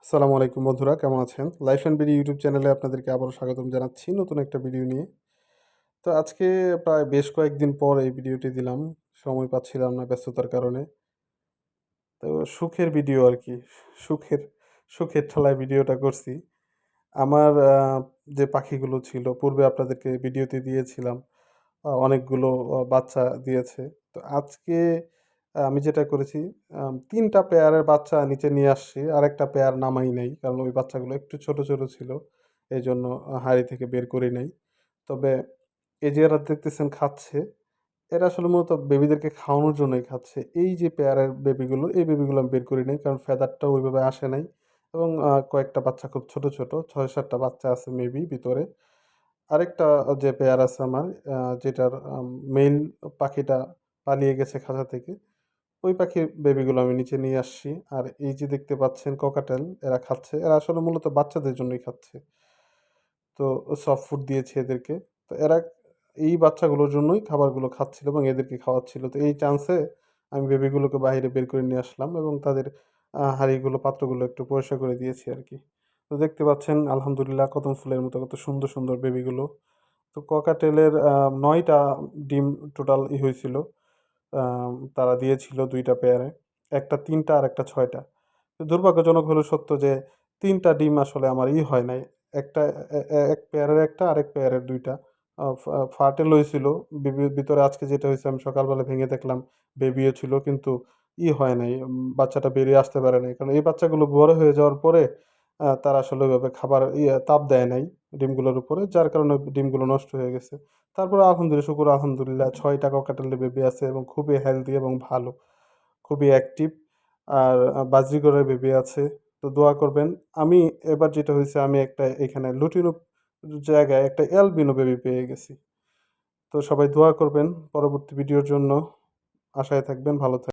আসসালামু আলাইকুম বন্ধুরা, কেমন আছেন? লাইফ অ্যান্ড বিডি ইউটিউব চ্যানেলে আপনাদেরকে আবারও স্বাগতম জানাচ্ছি নতুন একটা ভিডিও নিয়ে। তো আজকে প্রায় বেশ কয়েকদিন পর এই ভিডিওটি দিলাম। সময় পাচ্ছিলাম না ব্যস্ততার কারণে। তো সুখের ভিডিও আরকি। সুখের সুখের ঠেলায় ভিডিওটা করছি। আমার যে পাখিগুলো ছিল পূর্বে আপনাদেরকে ভিডিওতে দিয়েছিলাম। অনেকগুলো বাচ্চা দিয়েছে। তো আজকে আমি যেটা করেছি ৩ টা পেয়ারের বাচ্চা নিচে নিয়ে আসছি। আরেকটা পেয়ার নামাই নাই। কারণ ওই বাচ্চাগুলো একটু ছোট, ছোট ছিল। এজন্য হাঁড়ি থেকে বের করি নাই। তবে এই যে এরা দেখতেছেন খাচ্ছে, এরা আসলে মূলত বেবিদেরকে খাওয়ানোর জন্যই খাচ্ছে। এই যে পেয়ারের বেবিগুলো, এই বেবিগুলো আমি বের করি নাই। কারণ ফেদারটা ওইভাবে আসে নাই এবং কয়েকটা বাচ্চা খুব ছোট, ছোট ৬-৭ টা বাচ্চা আছে মেবি ভিতরে। আরেকটা যে পেয়ার আছে আমার যেটার মেইল পাখিটা পালিয়ে গেছে খাঁচা থেকে। ওই পাখির বেবিগুলো আমি নিচে নিয়ে আসছি। আর এই যে দেখতে পাচ্ছেন ককাটেল এরা খাচ্ছে। এরা আসলে মূলত বাচ্চাদের জন্যই খাচ্ছে। তো সফট ফুড দিয়েছি এদেরকে। তো এরা এই বাচ্চাগুলোর জন্যই খাবারগুলো খাচ্ছিল এবং এদেরকে খাওয়াচ্ছিল। তো এই চান্সে আমি বেবিগুলোকে বাহিরে বের করে নিয়ে আসলাম এবং তাদের হাঁড়িগুলো, পাত্রগুলো একটু পরিষ্কার করে দিয়েছি আরকি। তো দেখতে পাচ্ছেন আলহামদুলিল্লাহ কদম ফুলের মতো কত সুন্দর, সুন্দর বেবিগুলো। তো ককাটেলের ৯ টা ডিম টোটাল হইছিল। তারা দিয়েছিল ২ টা পেয়ারে। একটা ৩ টা আরেকটা ৬ টা। তো দুর্ভাগ্যজনক হলেও সত্য যে ৩ টা ডিম আসলে আমার হয় নাই। একটা এক পেয়ারের ১ টা আরেক পেয়ারের ২ টা। ফার্টেল হইছিল। ভিতরে আজকে যেটা হইছে আমি সকালবেলা ভেঙে দেখলাম বেবিও ছিল কিন্তু হয় নাই। বাচ্চাটা বেরিয়ে আসতে পারে নাই। কারণ এই বাচ্চাগুলো বড় হয়ে যাওয়ার পরে তারা আসলে ওইভাবে খাবার তাপ দেয় নাই ডিমগুলোর উপরে। যার কারণে ডিমগুলো নষ্ট হয়ে গেছে। তারপরে আলহামদুলিল্লাহ, শুকুর আলহামদুলিল্লাহ ৬ টা ককাটেলের বেবি আছে এবং খুবই হেলথি এবং ভালো। খুবই অ্যাক্টিভ। আর বাজরিগরের বেবি আছে। তো দোয়া করবেন। আমি এবার যেটা হইছে আমি একটা এখানে লুটিনো জায়গায় একটা অ্যালবিনো বেবি পেয়ে গেছি। তো সবাই দোয়া করবেন পরবর্তী ভিডিওর জন্য। আশায় থাকবেন, ভালো থাকবেন।